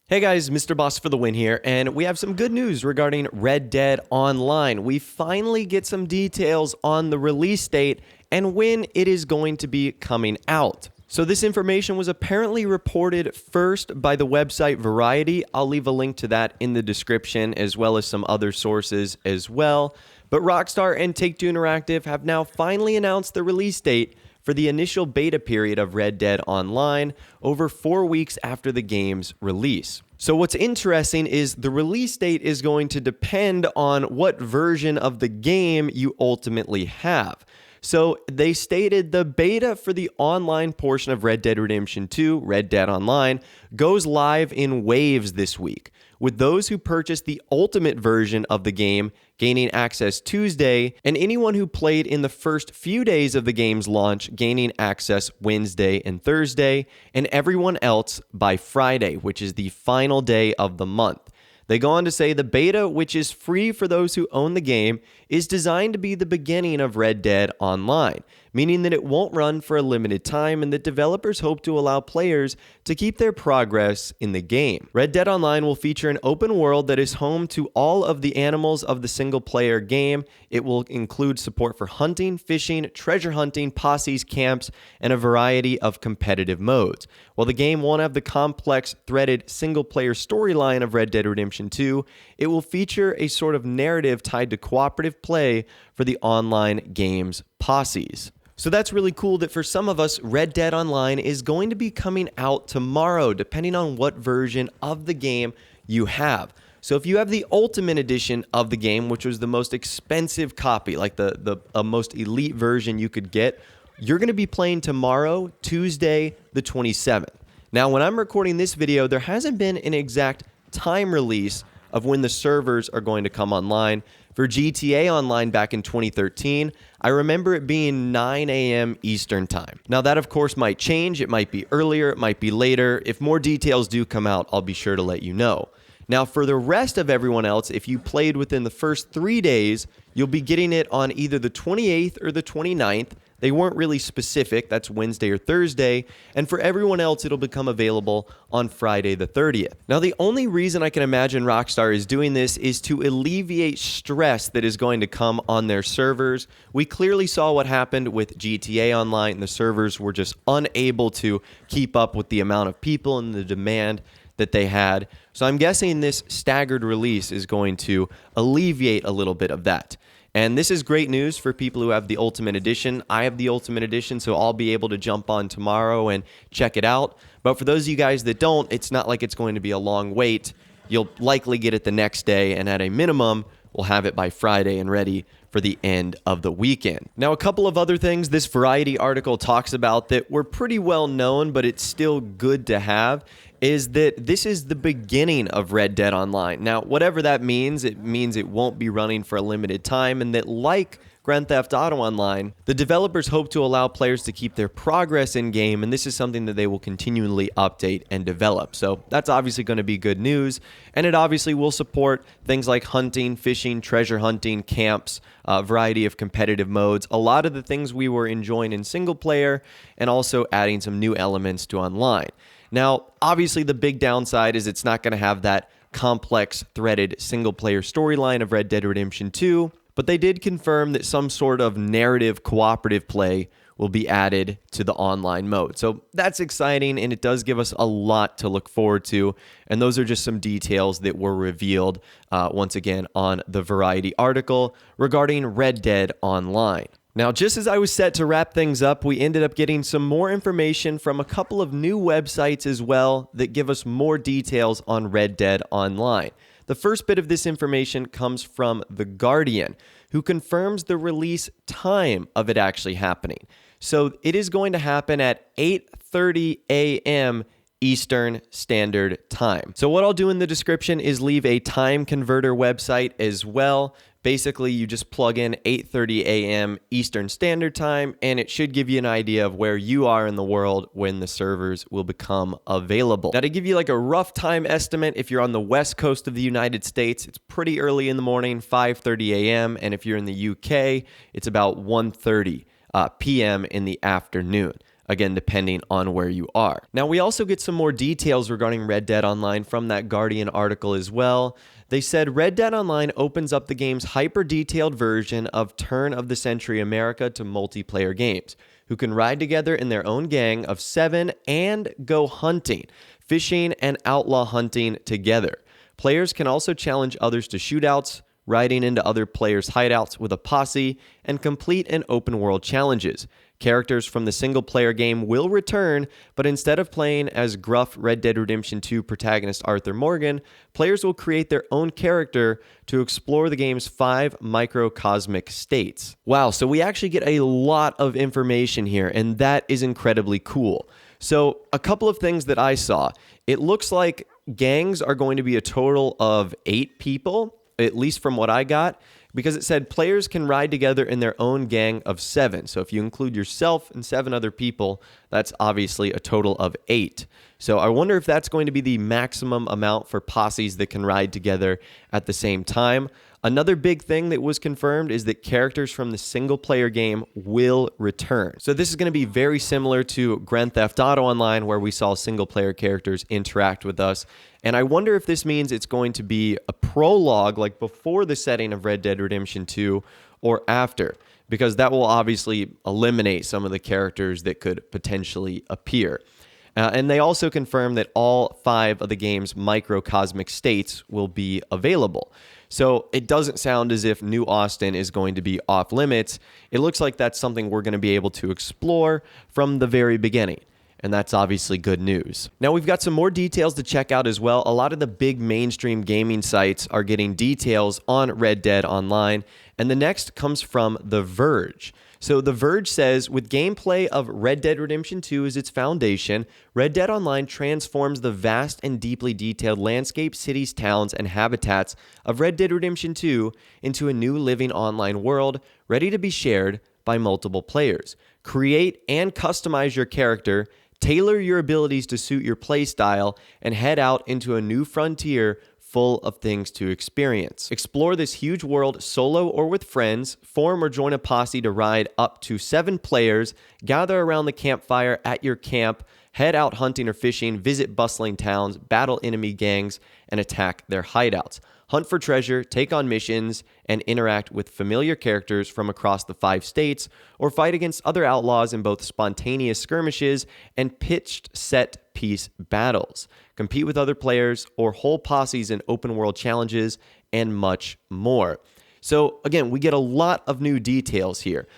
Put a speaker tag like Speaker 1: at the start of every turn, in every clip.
Speaker 1: Hey guys, Mr. Boss for the win here, and we have some good news regarding Red Dead Online. We finally get some details on the release date and when it is going to be coming out. So this information was apparently reported first by the website Variety. I'll leave a link to that in the description, as well as some other sources as well. But Rockstar and Take-Two Interactive have now finally announced the release date for the initial beta period of Red Dead Online over 4 weeks after the game's release. So what's interesting is the release date is going to depend on what version of the game you ultimately have. So they stated the beta for the online portion of Red Dead Redemption 2, Red Dead Online, goes live in waves this week, with those who purchased the ultimate version of the game gaining access Tuesday, and anyone who played in the first few days of the game's launch gaining access Wednesday and Thursday, and everyone else by Friday, which is the final day of the month. They go on to say the beta, which is free for those who own the game, is designed to be the beginning of Red Dead Online, meaning that it won't run for a limited time and that developers hope to allow players to keep their progress in the game. Red Dead Online will feature an open world that is home to all of the animals of the single-player game. It will include support for hunting, fishing, treasure hunting, posses, camps, and a variety of competitive modes. While the game won't have the complex, threaded single-player storyline of Red Dead Redemption 2, it will feature a sort of narrative tied to cooperative play for the online game's posses. So that's really cool that for some of us, Red Dead Online is going to be coming out tomorrow, depending on what version of the game you have. So if you have the Ultimate Edition of the game, which was the most expensive copy, like the most elite version you could get, you're going to be playing tomorrow, Tuesday, the 27th. Now, when I'm recording this video, there hasn't been an exact time release of when the servers are going to come online. For GTA Online back in 2013, I remember it being 9 a.m. Eastern Time. Now that of course might change, it might be earlier, it might be later. If more details do come out, I'll be sure to let you know. Now for the rest of everyone else, if you played within the first 3 days, you'll be getting it on either the 28th or the 29th. They weren't really specific, that's Wednesday or Thursday, and for everyone else it'll become available on Friday the 30th. Now the only reason I can imagine Rockstar is doing this is to alleviate stress that is going to come on their servers. We clearly saw what happened with GTA Online. The servers were just unable to keep up with the amount of people and the demand that they had. So I'm guessing this staggered release is going to alleviate a little bit of that. And this is great news for people who have the Ultimate Edition. I have the Ultimate Edition, so I'll be able to jump on tomorrow and check it out. But for those of you guys that don't, it's not like it's going to be a long wait. You'll likely get it the next day, and at a minimum, we'll have it by Friday and ready for the end of the weekend. Now, a couple of other things this Variety article talks about that were pretty well known, but it's still good to have, is that this is the beginning of Red Dead Online. Now, whatever that means it won't be running for a limited time, and that like Grand Theft Auto Online, the developers hope to allow players to keep their progress in-game, and this is something that they will continually update and develop. So that's obviously going to be good news, and it obviously will support things like hunting, fishing, treasure hunting, camps, a variety of competitive modes, a lot of the things we were enjoying in single player, and also adding some new elements to online. Now, obviously the big downside is it's not going to have that complex, threaded single-player storyline of Red Dead Redemption 2, but they did confirm that some sort of narrative cooperative play will be added to the online mode. So that's exciting, and it does give us a lot to look forward to, and those are just some details that were revealed once again on the Variety article regarding Red Dead Online. Now, just as I was set to wrap things up, we ended up getting some more information from a couple of new websites as well that give us more details on Red Dead Online. The first bit of this information comes from The Guardian, who confirms the release time of it actually happening. So it is going to happen at 8:30 a.m. Eastern Standard Time. So what I'll do in the description is leave a time converter website as well. Basically, you just plug in 8:30 a.m. Eastern Standard Time, and it should give you an idea of where you are in the world when the servers will become available. Now, to give you like a rough time estimate, if you're on the west coast of the United States, it's pretty early in the morning, 5:30 a.m., and if you're in the UK, it's about 1:30 p.m. in the afternoon. again, depending on where you are. Now, we also get some more details regarding Red Dead Online from that Guardian article as well. They said Red Dead Online opens up the game's hyper-detailed version of turn-of-the-century America to multiplayer games, who can ride together in their own gang of 7 and go hunting, fishing, and outlaw hunting together. Players can also challenge others to shootouts, riding into other players' hideouts with a posse, and complete and open-world challenges. Characters from the single-player game will return, but instead of playing as gruff Red Dead Redemption 2 protagonist Arthur Morgan, players will create their own character to explore the game's 5 microcosmic states. Wow, so we actually get a lot of information here, and that is incredibly cool. So, a couple of things that I saw. It looks like gangs are going to be a total of 8 people, at least from what I got, because it said players can ride together in their own gang of 7. So if you include yourself and 7 other people, that's obviously a total of 8. So I wonder if that's going to be the maximum amount for posses that can ride together at the same time. Another big thing that was confirmed is that characters from the single-player game will return. So this is going to be very similar to Grand Theft Auto Online, where we saw single-player characters interact with us. And I wonder if this means it's going to be a prologue, like before the setting of Red Dead Redemption 2, or after, because that will obviously eliminate some of the characters that could potentially appear. And they also confirmed that all 5 of the game's microcosmic states will be available. So it doesn't sound as if New Austin is going to be off limits. It looks like that's something we're going to be able to explore from the very beginning. And that's obviously good news. Now, we've got some more details to check out as well. A lot of the big mainstream gaming sites are getting details on Red Dead Online. And the next comes from The Verge. So The Verge says, with gameplay of Red Dead Redemption 2 as its foundation, Red Dead Online transforms the vast and deeply detailed landscapes, cities, towns, and habitats of Red Dead Redemption 2 into a new living online world ready to be shared by multiple players. Create and customize your character, tailor your abilities to suit your playstyle, and head out into a new frontier full of things to experience. Explore this huge world solo or with friends, form or join a posse to ride up to 7 players, gather around the campfire at your camp, head out hunting or fishing, visit bustling towns, battle enemy gangs, and attack their hideouts. Hunt for treasure, take on missions, and interact with familiar characters from across the 5 states, or fight against other outlaws in both spontaneous skirmishes and pitched set-piece battles. Compete with other players or whole posses in open-world challenges, and much more. So again, we get a lot of new details here.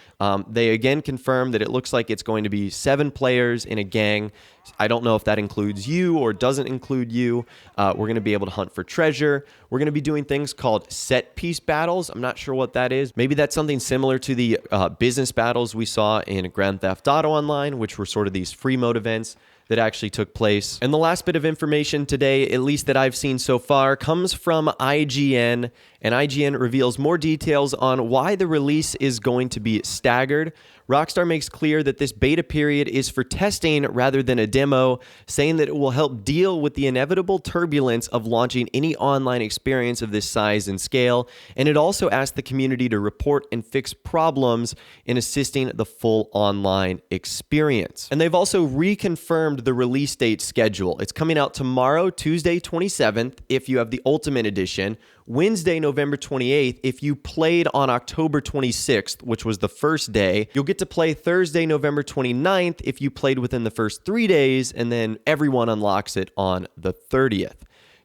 Speaker 1: They again confirm that it looks like it's going to be 7 players in a gang. I don't know if that includes you or doesn't include you. We're going to be able to hunt for treasure. We're going to be doing things called set-piece battles. I'm not sure what that is. Maybe that's something similar to the business battles we saw in Grand Theft Auto Online, which were sort of these free mode events that actually took place. And the last bit of information today, at least that I've seen so far, comes from IGN, and IGN reveals more details on why the release is going to be staggered. Rockstar makes clear that this beta period is for testing rather than a demo, saying that it will help deal with the inevitable turbulence of launching any online experience of this size and scale, and it also asked the community to report and fix problems in assisting the full online experience. And they've also reconfirmed the release date schedule. It's coming out tomorrow, Tuesday 27th, if you have the Ultimate Edition, Wednesday, November 28th, if you played on October 26th, which was the first day. You'll get to play Thursday, November 29th, if you played within the first 3 days, and then everyone unlocks it on the 30th.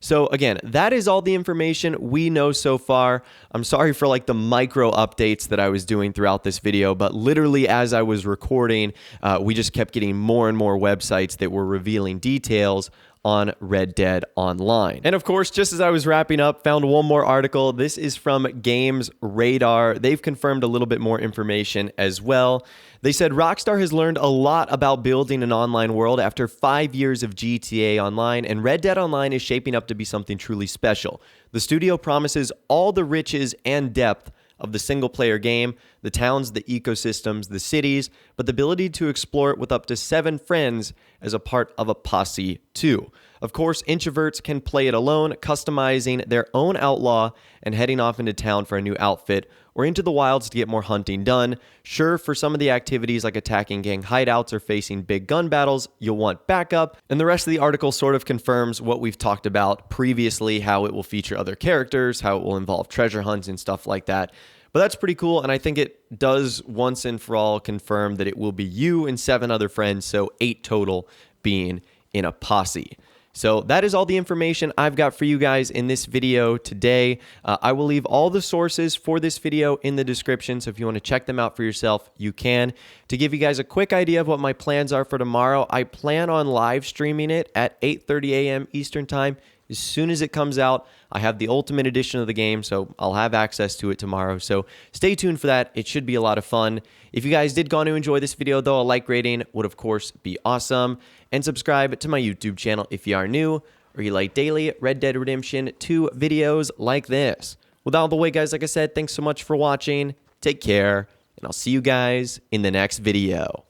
Speaker 1: So again, that is all the information we know so far. I'm sorry for like the micro updates that I was doing throughout this video, but literally as I was recording, we just kept getting more and more websites that were revealing details on Red Dead Online. And of course, just as I was wrapping up, found one more article. This is from Games Radar. They've confirmed a little bit more information as well. They said Rockstar has learned a lot about building an online world after 5 years of GTA Online, and Red Dead Online is shaping up to be something truly special. The studio promises all the riches and depth of the single-player game. the towns, the ecosystems, the cities, but the ability to explore it with up to 7 friends as a part of a posse too. Of course, introverts can play it alone, customizing their own outlaw and heading off into town for a new outfit or into the wilds to get more hunting done. Sure, for some of the activities like attacking gang hideouts or facing big gun battles, you'll want backup. And the rest of the article sort of confirms what we've talked about previously, how it will feature other characters, how it will involve treasure hunts and stuff like that. But that's pretty cool, and I think it does once and for all confirm that it will be you and 7 other friends, so 8 total being in a posse. So that is all the information I've got for you guys in this video today. I will leave all the sources for this video in the description, so if you want to check them out for yourself, you can. To give you guys a quick idea of what my plans are for tomorrow, I plan on live streaming it at 8:30 a.m. Eastern Time. As soon as it comes out, I have the Ultimate Edition of the game, so I'll have access to it tomorrow. So stay tuned for that. It should be a lot of fun. If you guys did go on to enjoy this video, though, a like rating would, of course, be awesome. And subscribe to my YouTube channel if you are new or you like daily Red Dead Redemption 2 videos like this. With all the way, guys, like I said, thanks so much for watching. Take care, and I'll see you guys in the next video.